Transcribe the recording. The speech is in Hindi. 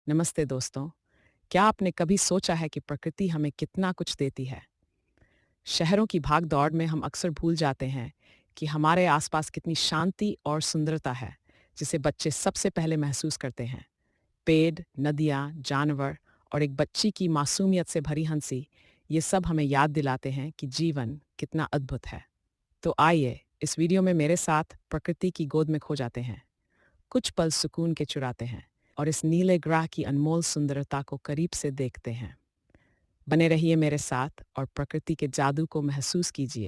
नमस्ते दोस्तों। क्या आपने कभी सोचा है कि प्रकृति हमें कितना कुछ देती है? शहरों की भाग-दौड़ में हम अक्सर भूल जाते हैं कि हमारे आसपास कितनी शांति और सुंदरता है, जिसे बच्चे सबसे पहले महसूस करते हैं। पेड़, नदियाँ, जानवर और एक बच्ची की मासूमियत से भरी हंसी, ये सब हमें याद दिलाते हैं कि जीवन कितना अद्भुत है। तो आइए, इस वीडियो में मेरे साथ प्रकृति की गोद में खो जाते हैं। कुछ पल सुकून के चुराते हैं और इस नीले ग्रह की अनमोल सुंदरता को करीब से देखते हैं। बने रहिए मेरे साथ और प्रकृति के जादू को महसूस कीजिए।